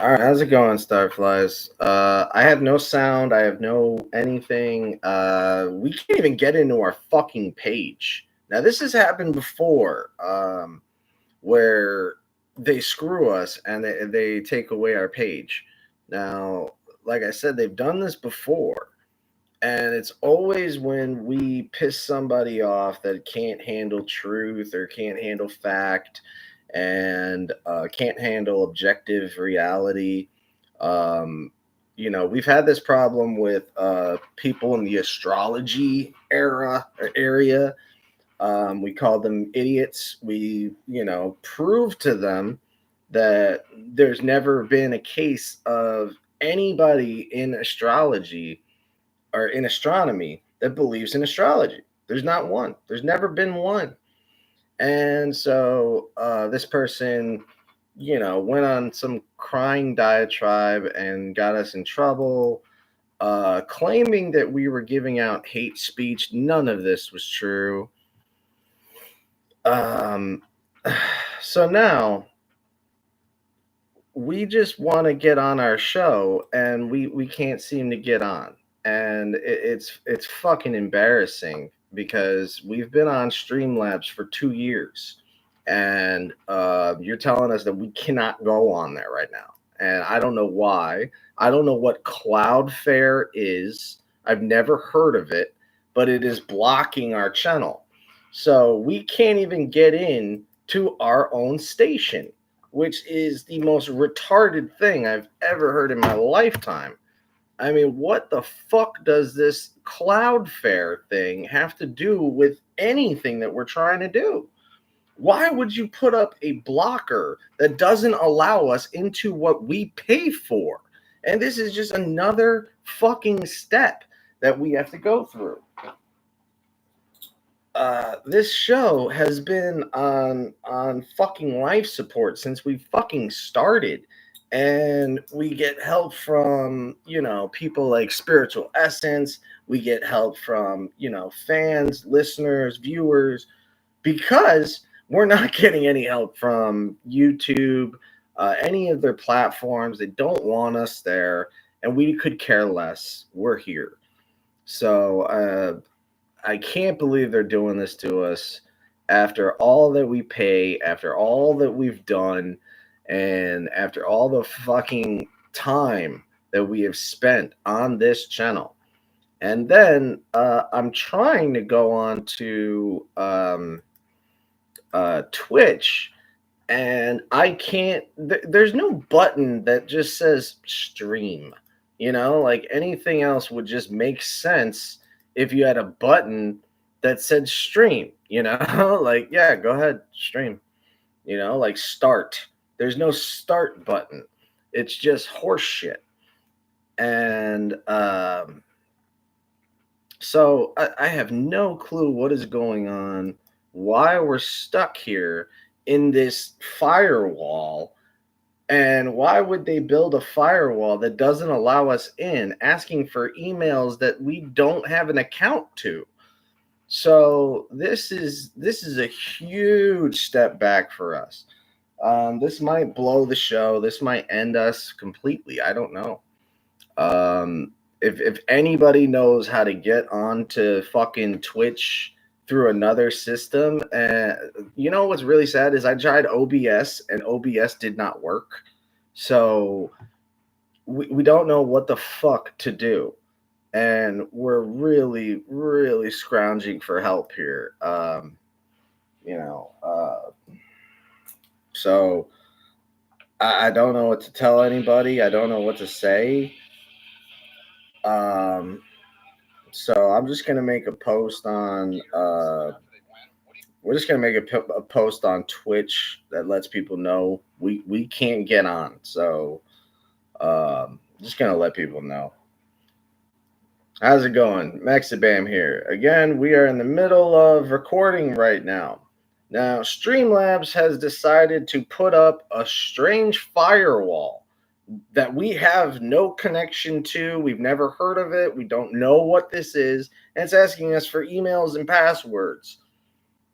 All right, how's it going, Starflies? I have no sound. I have no anything. We can't even get into our fucking page. Now, this has happened before, where they screw us and they take away our page. Now, like I said, they've done this before, and it's always when we piss somebody off that can't handle truth or can't handle fact and can't handle objective reality. Um, we've had this problem with people in the astrology area. We call them idiots. We, prove to them that there's never been a case of anybody in astrology or in astronomy that believes in astrology. There's not one. There's never been one. And so this person, went on some crying diatribe and got us in trouble, claiming that we were giving out hate speech. None of this was true. Um, so now we just want to get on our show and we can't seem to get on. And it's fucking embarrassing because we've been on Streamlabs for 2 years, and you're telling us that we cannot go on there right now. And I don't know why. I don't know what Cloudflare is. I've never heard of it, but it is blocking our channel. So we can't even get in to our own station, which is the most retarded thing I've ever heard in my lifetime. I mean, what the fuck does this Cloudflare thing have to do with anything that we're trying to do? Why would you put up a blocker that doesn't allow us into what we pay for? And this is just another fucking step that we have to go through. This show has been on fucking life support since we fucking started, and we get help from people like Spiritual Essence. We get help from fans, listeners, viewers, because we're not getting any help from YouTube, any of their platforms. They don't want us there, and we could care less. We're here. So I can't believe they're doing this to us after all that we pay, after all that we've done, and after all the fucking time that we have spent on this channel. And then I'm trying to go on to Twitch, and I can't. There's no button that just says stream. Like anything else would just make sense if you had a button that said stream, like, yeah, go ahead, stream, like start. There's no start button. It's just horse shit. And so I have no clue what is going on, why we're stuck here in this firewall. And why would they build a firewall that doesn't allow us in, asking for emails that we don't have an account to? So this is a huge step back for us. This might blow the show. This might end us completely. I don't know. If anybody knows how to get onto fucking Twitch through another system, what's really sad is I tried OBS and OBS did not work. So we don't know what the fuck to do, and we're really, really scrounging for help here. So I don't know what to tell anybody. I don't know what to say. So I'm just gonna make a post on. We're just gonna make a post on Twitch that lets people know we can't get on. So just gonna let people know. How's it going? Maxibam here. Again, we are in the middle of recording right now. Now, Streamlabs has decided to put up a strange firewall that we have no connection to. We've never heard of it. We don't know what this is. And it's asking us for emails and passwords.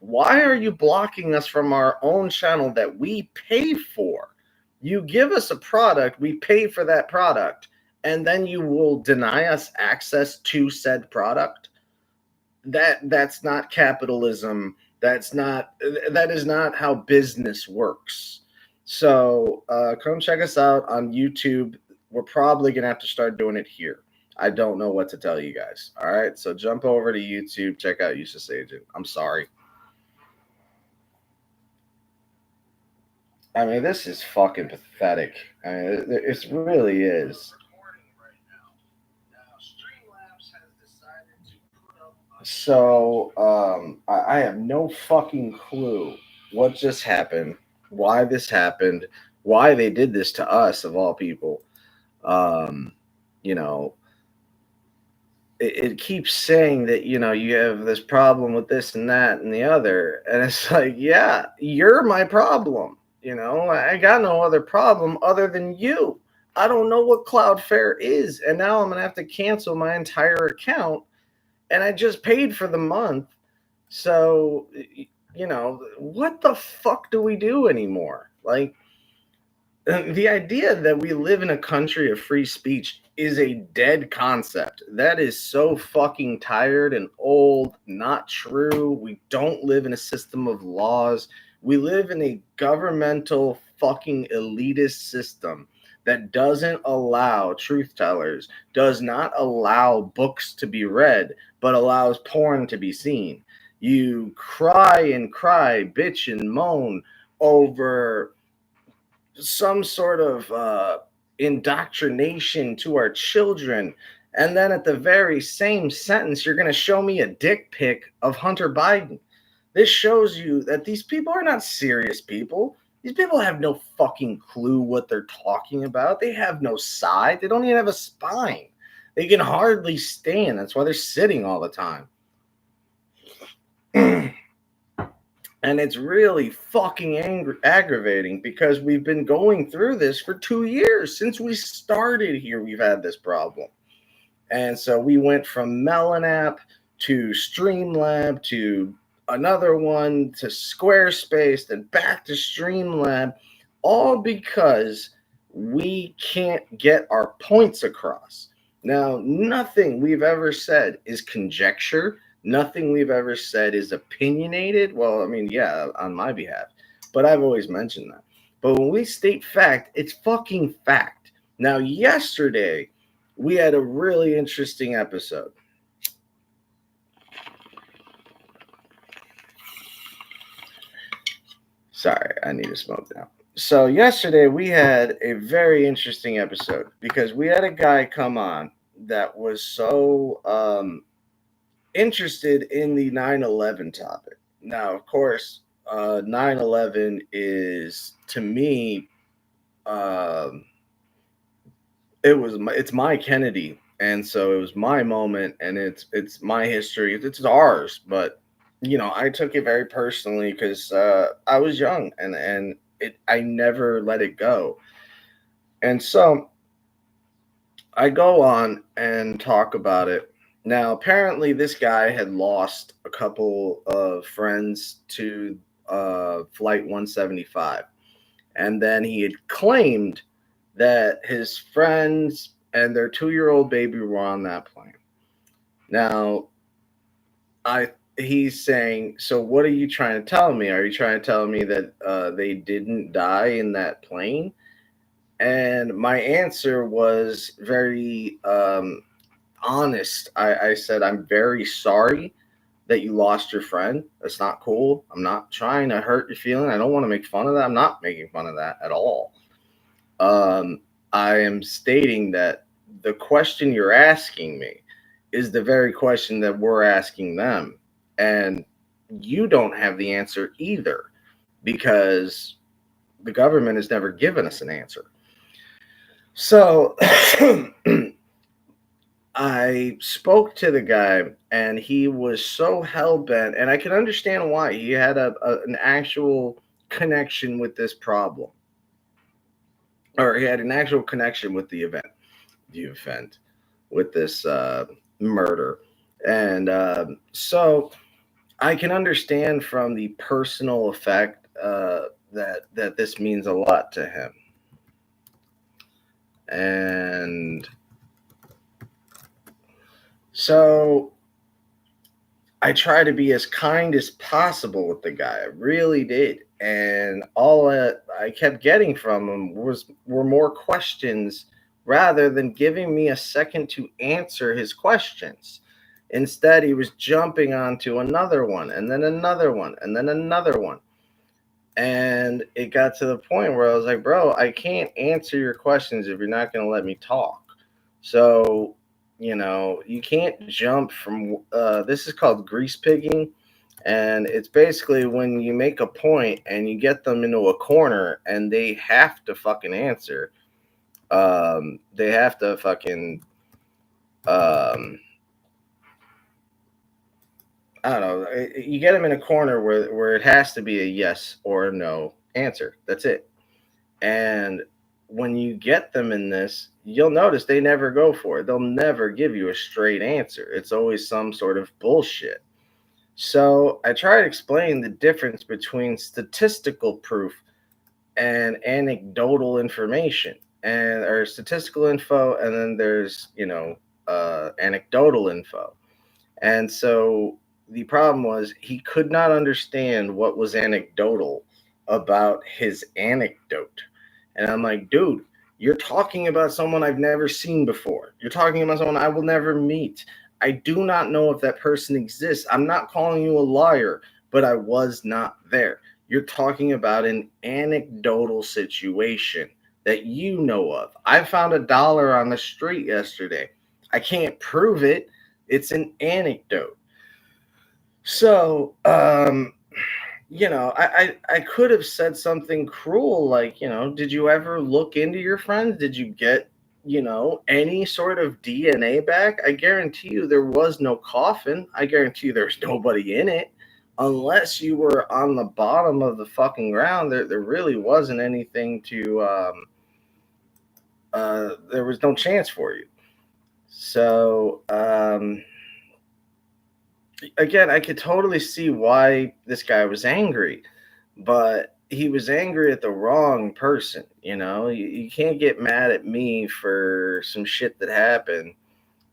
Why are you blocking us from our own channel that we pay for? You give us a product, we pay for that product, and then you will deny us access to said product. That's not capitalism. That is not how business works. So come check us out on YouTube. We're probably gonna have to start doing it here. I don't know what to tell you guys. All right, so jump over to YouTube, check out Useless Agent. I'm sorry. I mean, this is fucking pathetic. I mean, it really is. So, I have no fucking clue what just happened, why this happened, why they did this to us of all people. Um, you know, it keeps saying that, you have this problem with this and that and the other. And it's like, yeah, you're my problem. I got no other problem other than you. I don't know what Cloudflare is. And now I'm going to have to cancel my entire account. And I just paid for the month. So, what the fuck do we do anymore? Like, the idea that we live in a country of free speech is a dead concept. That is so fucking tired and old, not true. We don't live in a system of laws. We live in a governmental fucking elitist system that doesn't allow truth tellers, does not allow books to be read, but allows porn to be seen. You cry and cry, bitch and moan over some sort of indoctrination to our children. And then at the very same sentence, you're going to show me a dick pic of Hunter Biden. This shows you that these people are not serious people. These people have no fucking clue what they're talking about. They have no side. They don't even have a spine. They can hardly stand. That's why they're sitting all the time. And it's really fucking aggravating because we've been going through this for 2 years. Since we started here, we've had this problem. And so we went from Melon app to Streamlab to another one to Squarespace, then back to Streamlab, all because we can't get our points across. Now, nothing we've ever said is conjecture. Nothing we've ever said is opinionated. Well, I mean, yeah, on my behalf, but I've always mentioned that. But when we state fact, it's fucking fact. Now, yesterday, we had a really interesting episode. Sorry, I need to smoke now. So yesterday we had a very interesting episode because we had a guy come on that was so interested in the 9/11 topic. Now, of course, 9/11 is, to me, it's my Kennedy, and so it was my moment, and it's my history. It's ours, but I took it very personally because I was young, and I never let it go, and so I go on and talk about it. Now, apparently, this guy had lost a couple of friends to Flight 175. And then he had claimed that his friends and their 2-year-old baby were on that plane. Now, he's saying, so what are you trying to tell me? Are you trying to tell me that they didn't die in that plane? And my answer was very honest. I said, I'm very sorry that you lost your friend. That's not cool. I'm not trying to hurt your feeling. I don't want to make fun of that. I'm not making fun of that at all. I am stating that the question you're asking me is the very question that we're asking them. And you don't have the answer either because the government has never given us an answer. So I spoke to the guy, and he was so hell-bent, and I can understand why. He had an actual connection with this problem. Or he had an actual connection with the event, with this murder. And so I can understand from the personal effect that this means a lot to him. And so I try to be as kind as possible with the guy. I really did. And all I kept getting from him were more questions rather than giving me a second to answer his questions. Instead, he was jumping onto another one and then another one and then another one. And it got to the point where I was like, bro, I can't answer your questions if you're not going to let me talk. So, you can't jump from this is called grease pigging. And it's basically when you make a point and you get them into a corner and they have to fucking answer. They have to fucking, I don't know. You get them in a corner where it has to be a yes or a no answer. That's it. And when you get them in this, you'll notice they never go for it. They'll never give you a straight answer. It's always some sort of bullshit. So I try to explain the difference between statistical proof and anecdotal information, and or statistical info, and then there's anecdotal info. And so the problem was he could not understand what was anecdotal about his anecdote. And I'm like, dude, you're talking about someone I've never seen before. You're talking about someone I will never meet. I do not know if that person exists. I'm not calling you a liar, but I was not there. You're talking about an anecdotal situation that you know of. I found $1 on the street yesterday. I can't prove it. It's an anecdote. So, I could have said something cruel like, did you ever look into your friends? Did you get, any sort of DNA back? I guarantee you there was no coffin. I guarantee you there's nobody in it. Unless you were on the bottom of the fucking ground, there really wasn't anything to, there was no chance for you. So, again, I could totally see why this guy was angry, but he was angry at the wrong person. You can't get mad at me for some shit that happened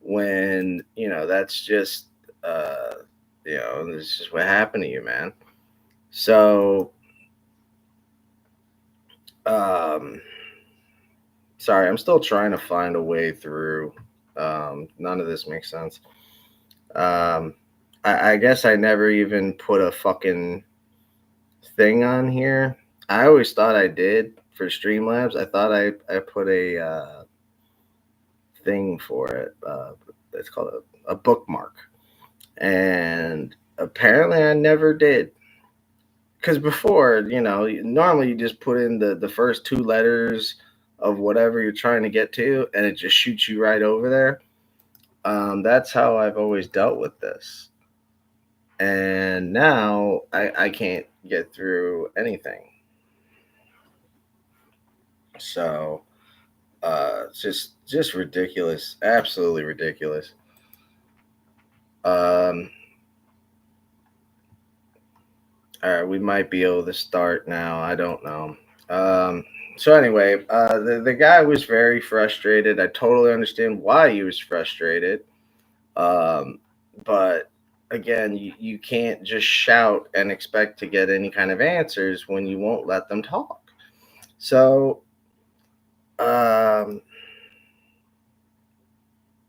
when, that's just, this is what happened to you, man. So, sorry, I'm still trying to find a way through. None of this makes sense. I guess I never even put a fucking thing on here. I always thought I did for Streamlabs. I thought I put a thing for it. It's called a bookmark. And apparently I never did. Because before, normally you just put in the first 2 letters of whatever you're trying to get to, and it just shoots you right over there. That's how I've always dealt with this. And now I can't get through anything. So just ridiculous, absolutely ridiculous. All right, we might be able to start now. I don't know. So anyway, the guy was very frustrated. I totally understand why he was frustrated. But again, you can't just shout and expect to get any kind of answers when you won't let them talk. So,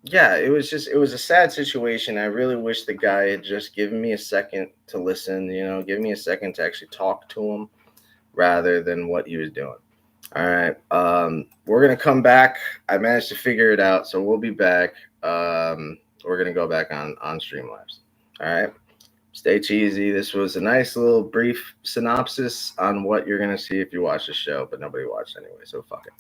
yeah, it was a sad situation. I really wish the guy had just given me a second to listen, give me a second to actually talk to him rather than what he was doing. All right. We're going to come back. I managed to figure it out, so we'll be back. We're going to go back on Streamlabs. All right. Stay cheesy. This was a nice little brief synopsis on what you're going to see if you watch the show, but nobody watched anyway, so fuck it.